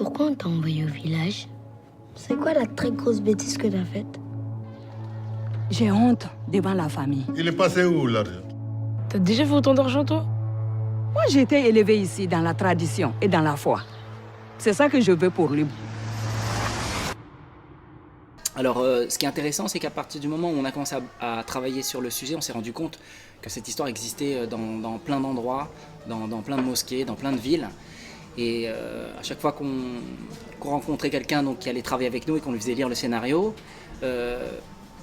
pourquoi on t'a envoyé au village? C'est quoi la très grosse bêtise que t'as faite? J'ai honte devant la famille. Il est passé où, l'argent? T'as déjà fait autant d'argent, toi? Moi, j'ai été élevée ici dans la tradition et dans la foi. C'est ça que je veux pour lui. Alors, ce qui est intéressant, c'est qu'à partir du moment où on a commencé à travailler sur le sujet, on s'est rendu compte que cette histoire existait dans plein d'endroits, dans plein de mosquées, dans plein de villes. Et à chaque fois qu'on rencontrait quelqu'un qui allait travailler avec nous et qu'on lui faisait lire le scénario,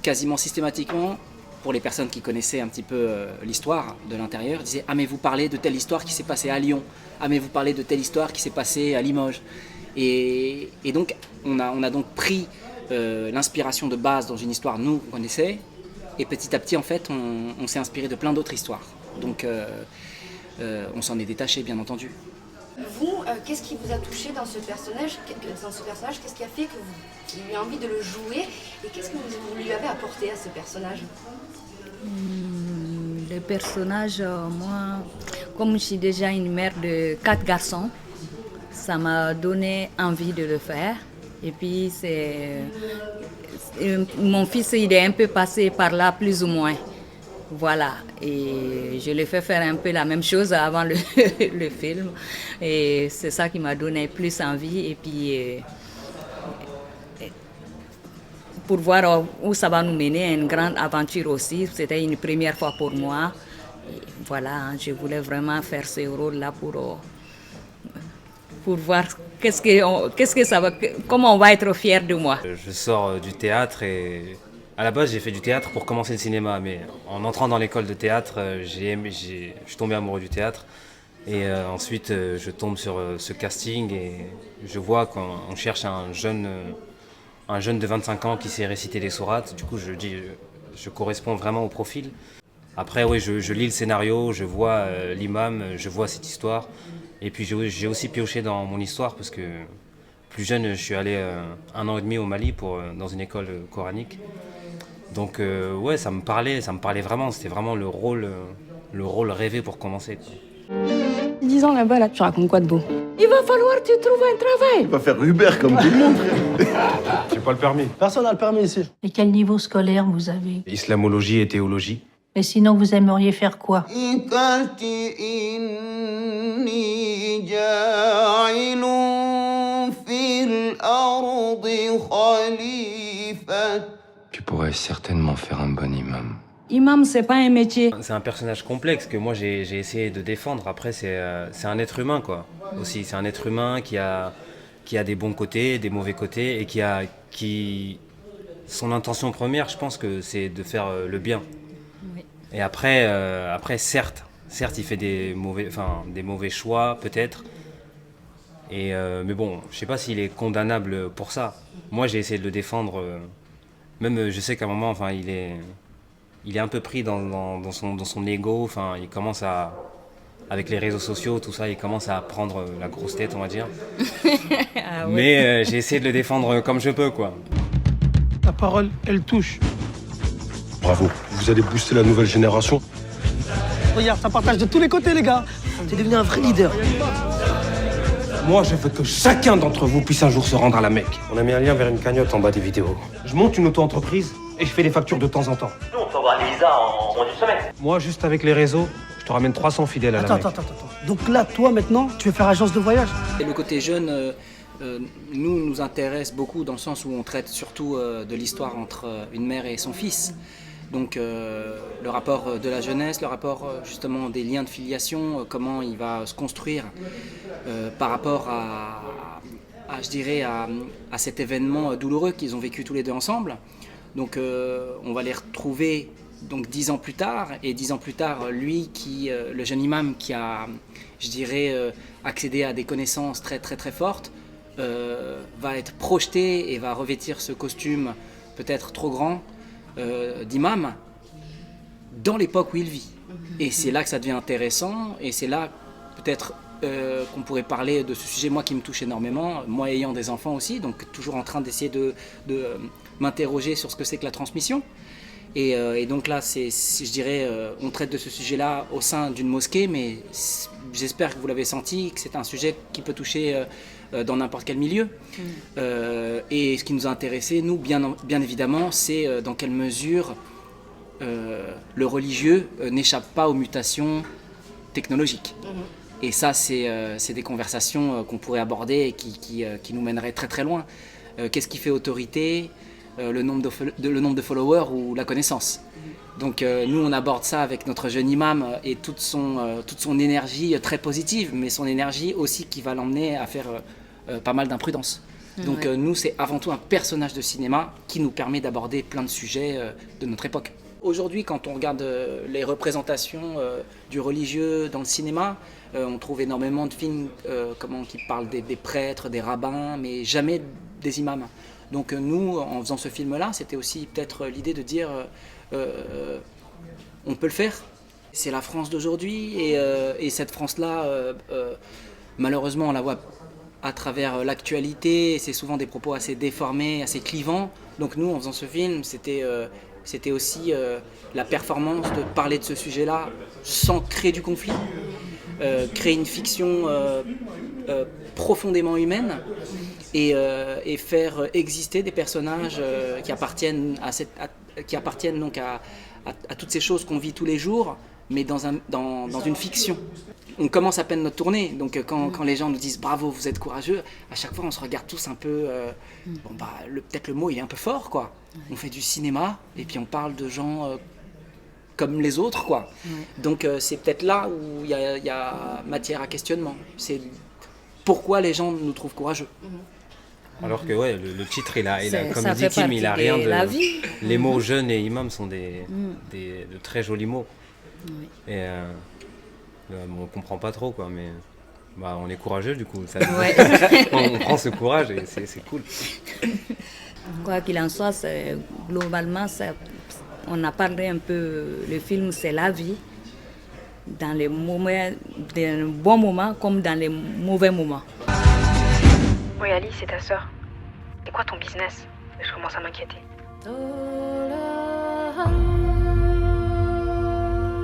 quasiment systématiquement, pour les personnes qui connaissaient un petit peu l'histoire de l'intérieur, disaient « Ah mais vous parlez de telle histoire qui s'est passée à Lyon. Ah mais vous parlez de telle histoire qui s'est passée à Limoges. » Et donc, on a donc pris l'inspiration de base dans une histoire nous qu'on connaissait, et petit à petit en fait on s'est inspiré de plein d'autres histoires, donc on s'en est détaché bien entendu. Vous, qu'est-ce qui vous a touché dans ce personnage? Qu'est-ce qui a fait que vous ayez eu envie de le jouer, et qu'est-ce que vous lui avez apporté à ce personnage? Le personnage, moi, comme je suis déjà une mère de 4 garçons, ça m'a donné envie de le faire. Et puis, mon fils, il est un peu passé par là, plus ou moins. Voilà. Et je lui ai fait faire un peu la même chose avant le film. Et c'est ça qui m'a donné plus envie. Et puis, pour voir où ça va nous mener, une grande aventure aussi. C'était une première fois pour moi. Et voilà, je voulais vraiment faire ce rôle-là pour voir comment on va être fier de moi. Je sors du théâtre et à la base j'ai fait du théâtre pour commencer le cinéma, mais en entrant dans l'école de théâtre, je suis tombé amoureux du théâtre et ensuite je tombe sur ce casting et je vois qu'on cherche un jeune de 25 ans qui sait réciter les sourates. Du coup je corresponds vraiment au profil. Après oui, je lis le scénario, je vois l'imam, je vois cette histoire. Et puis j'ai aussi pioché dans mon histoire parce que plus jeune, je suis allé 1 an et demi au Mali dans une école coranique. Donc ouais, ça me parlait vraiment. C'était vraiment le rôle rêvé pour commencer, quoi. 10 ans là-bas, là, tu racontes quoi de beau? Il va falloir que tu trouves un travail. Il va faire Uber comme tout le monde. J'ai pas le permis. Personne n'a le permis ici. Et quel niveau scolaire vous avez? Islamologie et théologie. Et sinon, vous aimeriez faire quoi? Tu pourrais certainement faire un bon imam. Imam, c'est pas un métier. C'est un personnage complexe que moi j'ai essayé de défendre. Après, c'est un être humain, quoi. Aussi, c'est un être humain qui a des bons côtés, des mauvais côtés, et son intention première, je pense que c'est de faire le bien. Oui. Et après, certes, il fait des mauvais choix, peut-être. Mais bon, je sais pas s'il est condamnable pour ça. Moi, j'ai essayé de le défendre. Même, je sais qu'à un moment, il est un peu pris dans son ego. Enfin, il commence avec les réseaux sociaux, tout ça, il commence à prendre la grosse tête, on va dire. Ah oui. Mais j'ai essayé de le défendre comme je peux, quoi. Ta parole, elle touche. Bravo. Vous allez booster la nouvelle génération. Regarde, ça partage de tous les côtés, les gars. T'es devenu un vrai leader. Moi, je veux que chacun d'entre vous puisse un jour se rendre à la Mecque. On a mis un lien vers une cagnotte en bas des vidéos. Je monte une auto-entreprise et je fais les factures de temps en temps. Nous, on peut avoir les visas en moins d'une semaine. Moi, juste avec les réseaux, je te ramène 300 fidèles à la Mecque. Attends. Donc là, toi, maintenant, tu veux faire agence de voyage? Et le côté jeune nous intéresse beaucoup dans le sens où on traite surtout de l'histoire entre une mère et son fils. Donc le rapport de la jeunesse, le rapport justement des liens de filiation, comment il va se construire par rapport à cet événement douloureux qu'ils ont vécu tous les deux ensemble. Donc on va les retrouver donc 10 ans plus tard, et 10 ans plus tard, lui le jeune imam qui a, accédé à des connaissances très très très fortes, va être projeté et va revêtir ce costume peut-être trop grand d'imam dans l'époque où il vit. Et c'est là que ça devient intéressant, et c'est là peut-être qu'on pourrait parler de ce sujet, moi qui me touche énormément, moi ayant des enfants aussi, donc toujours en train d'essayer de m'interroger sur ce que c'est que la transmission. Et donc là, on traite de ce sujet-là au sein d'une mosquée, mais j'espère que vous l'avez senti, que c'est un sujet qui peut toucher dans n'importe quel milieu. Et ce qui nous a intéressé, nous, bien évidemment, c'est dans quelle mesure le religieux n'échappe pas aux mutations technologiques. Et ça, c'est des conversations qu'on pourrait aborder et qui nous mèneraient très très loin. Qu'est-ce qui fait autorité, le nombre de followers ou la connaissance? Donc nous, on aborde ça avec notre jeune imam et toute son énergie très positive, mais son énergie aussi qui va l'emmener à faire pas mal d'imprudence. Donc nous, c'est avant tout un personnage de cinéma qui nous permet d'aborder plein de sujets de notre époque. Aujourd'hui, quand on regarde les représentations du religieux dans le cinéma, on trouve énormément de films qui parlent des prêtres, des rabbins, mais jamais des imams. Donc nous, en faisant ce film-là, c'était aussi peut-être l'idée de dire on peut le faire. C'est la France d'aujourd'hui et cette France-là, malheureusement, on la voit à travers l'actualité. C'est souvent des propos assez déformés, assez clivants. Donc nous, en faisant ce film, c'était aussi la performance de parler de ce sujet-là sans créer du conflit, créer une fiction profondément humaine et faire exister des personnages qui appartiennent donc à toutes ces choses qu'on vit tous les jours, mais dans une fiction. On commence à peine notre tournée, donc quand les gens nous disent bravo, vous êtes courageux, à chaque fois on se regarde tous un peu, peut-être le mot il est un peu fort, quoi. On fait du cinéma et puis on parle de gens comme les autres, quoi. Donc c'est peut-être là où il y a matière à questionnement. C'est pourquoi les gens nous trouvent courageux. Alors que le titre, il a comme ça dit fait Kim, il a partie rien de la vie. Les mots jeune et imam sont de très jolis mots. Et on comprend pas trop, quoi, mais on est courageux du coup. On prend ce courage et c'est cool. Quoi qu'il en soit, globalement, on a parlé un peu, le film c'est la vie, dans les bons moments comme dans les mauvais moments. Oui, Alice, c'est ta sœur. C'est quoi ton business? Je commence à m'inquiéter.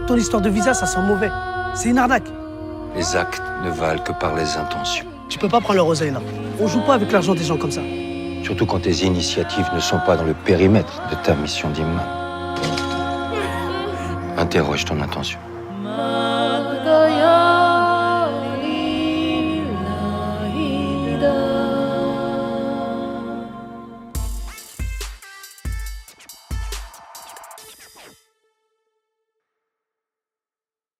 Ton histoire de visa, ça sent mauvais. C'est une arnaque. Les actes ne valent que par les intentions. Tu peux pas prendre le roseille là. On joue pas avec l'argent des gens comme ça. Surtout quand tes initiatives ne sont pas dans le périmètre de ta mission d'imam. Interroge ton intention.